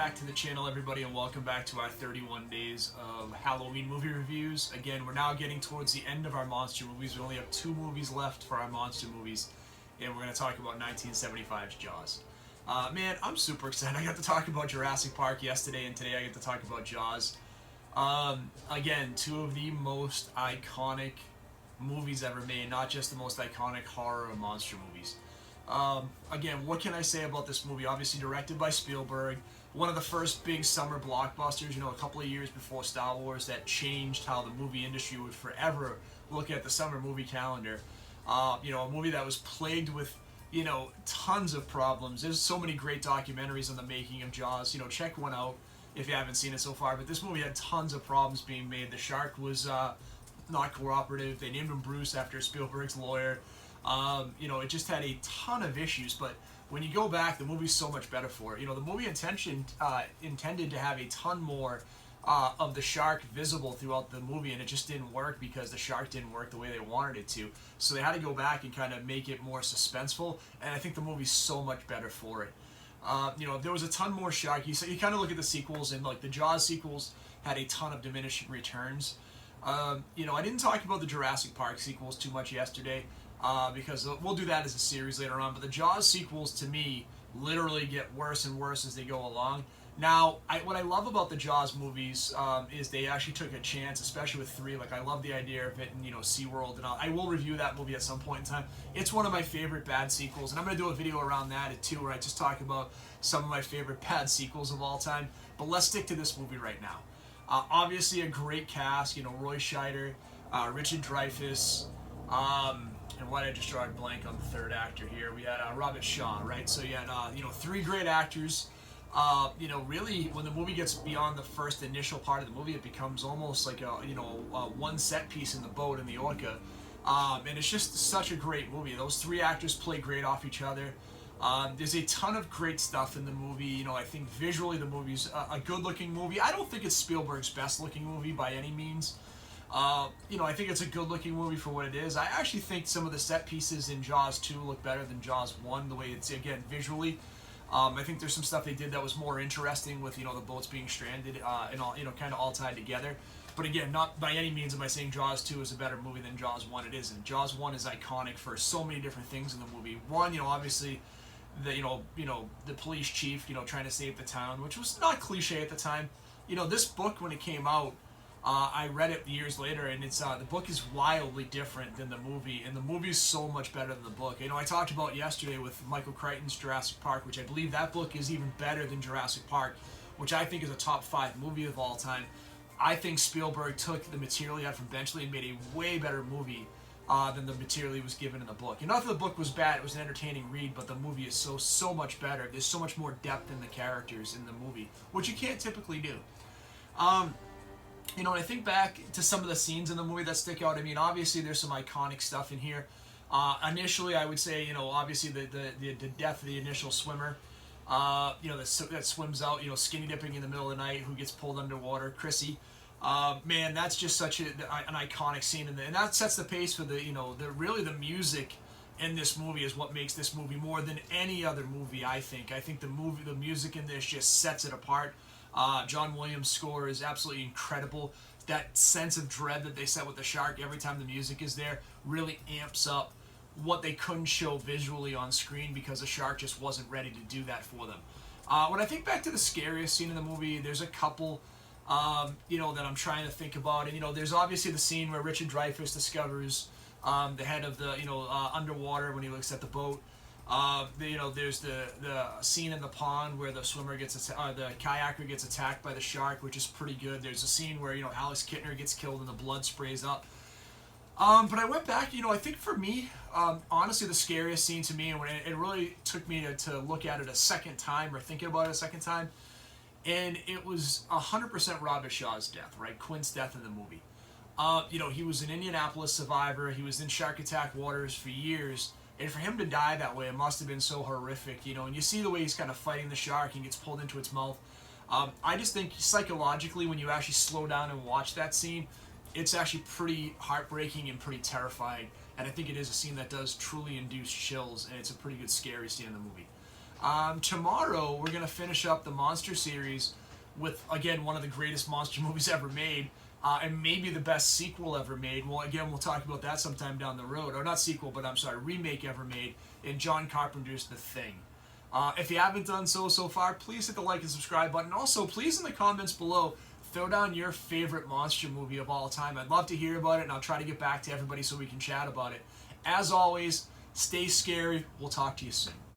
back to the channel, everybody, and welcome back to our 31 days of Halloween movie reviews. Again, we're now getting towards the end of our monster movies. We only have 2 movies left for our monster movies, and we're going to talk about 1975's Jaws. Man, I'm super excited. I got to talk about Jurassic Park yesterday, and today I get to talk about Jaws. Again, 2 of the most iconic movies ever made, not just the most iconic horror or monster movies. Again, what can I say about this movie? Obviously directed by Spielberg, one of the first big summer blockbusters, a couple of years before Star Wars, that changed how the movie industry would forever look at the summer movie calendar. A movie that was plagued with, tons of problems. There's so many great documentaries on the making of Jaws. Check one out if you haven't seen it so far. But this movie had tons of problems being made. The shark was not cooperative. They named him Bruce after Spielberg's lawyer. It just had a ton of issues, but when you go back, the movie's so much better for it. The movie intended to have a ton more of the shark visible throughout the movie, and it just didn't work because the shark didn't work the way they wanted it to. So they had to go back and kind of make it more suspenseful, and I think the movie's so much better for it. If there was a ton more shark, you kind of look at the sequels, and like the Jaws sequels had a ton of diminishing returns. I didn't talk about the Jurassic Park sequels too much yesterday. Because we'll do that as a series later on. But the Jaws sequels, to me, literally get worse and worse as they go along. Now, what I love about the Jaws movies is they actually took a chance, especially with 3. Like, I love the idea of it in, SeaWorld, and I will review that movie at some point in time. It's one of my favorite bad sequels, and I'm going to do a video around that, too, where I just talk about some of my favorite bad sequels of all time. But let's stick to this movie right now. Obviously, a great cast, Roy Scheider, Richard Dreyfuss, and why did I just draw a blank on the third actor here? We had Robert Shaw, right? So you had 3 great actors. Really, when the movie gets beyond the first initial part of the movie, it becomes almost like a one set piece in the boat in the Orca, and it's just such a great movie. Those 3 actors play great off each other. There's a ton of great stuff in the movie. I think visually the movie's a good-looking movie. I don't think it's Spielberg's best-looking movie by any means. I think it's a good-looking movie for what it is. I actually think some of the set pieces in Jaws 2 look better than Jaws 1, the way it's, again, visually. I think there's some stuff they did that was more interesting with, the boats being stranded and all, kind of all tied together. But again, not by any means am I saying Jaws 2 is a better movie than Jaws 1. It isn't. Jaws 1 is iconic for so many different things in the movie. One, obviously, the police chief, trying to save the town, which was not cliche at the time. This book, when it came out, I read it years later, and it's the book is wildly different than the movie, and the movie is so much better than the book. I talked about yesterday with Michael Crichton's Jurassic Park, which I believe that book is even better than Jurassic Park, which I think is a top 5 movie of all time. I think Spielberg took the material he had from Benchley and made a way better movie than the material he was given in the book. And not that the book was bad; it was an entertaining read, but the movie is so much better. There's so much more depth in the characters in the movie, which you can't typically do. When I think back to some of the scenes in the movie that stick out, obviously there's some iconic stuff in here. Initially, I would say, obviously the death of the initial swimmer, that swims out, skinny dipping in the middle of the night, who gets pulled underwater, Chrissy. Man, that's just such an iconic scene, and that sets the pace for the music in this movie is what makes this movie more than any other movie. I think the music in this just sets it apart. John Williams' score is absolutely incredible. That sense of dread that they set with the shark every time the music is there really amps up what they couldn't show visually on screen because the shark just wasn't ready to do that for them. When I think back to the scariest scene in the movie, there's a couple, that I'm trying to think about. And, there's obviously the scene where Richard Dreyfuss discovers the head of the, underwater when he looks at the boat. There's the scene in the pond where the the kayaker gets attacked by the shark, which is pretty good. There's a scene where Alex Kittner gets killed and the blood sprays up. But I went back. I think for me, honestly, the scariest scene to me, and when it really took me to look at it a second time or thinking about it a second time, and it was 100% Robert Shaw's death, right? Quint's death in the movie. He was an Indianapolis survivor. He was in shark attack waters for years. And for him to die that way, it must have been so horrific, and you see the way he's kind of fighting the shark and gets pulled into its mouth. I just think psychologically, when you actually slow down and watch that scene, it's actually pretty heartbreaking and pretty terrifying. And I think it is a scene that does truly induce chills, and it's a pretty good scary scene in the movie. Tomorrow, we're going to finish up the Monster series with, again, one of the greatest monster movies ever made, and maybe the best sequel ever made. Well, again, we'll talk about that sometime down the road. Or not sequel, but I'm sorry, remake ever made in John Carpenter's The Thing. If you haven't done so far, please hit the like and subscribe button. Also, please in the comments below, throw down your favorite monster movie of all time. I'd love to hear about it, and I'll try to get back to everybody so we can chat about it. As always, stay scary. We'll talk to you soon.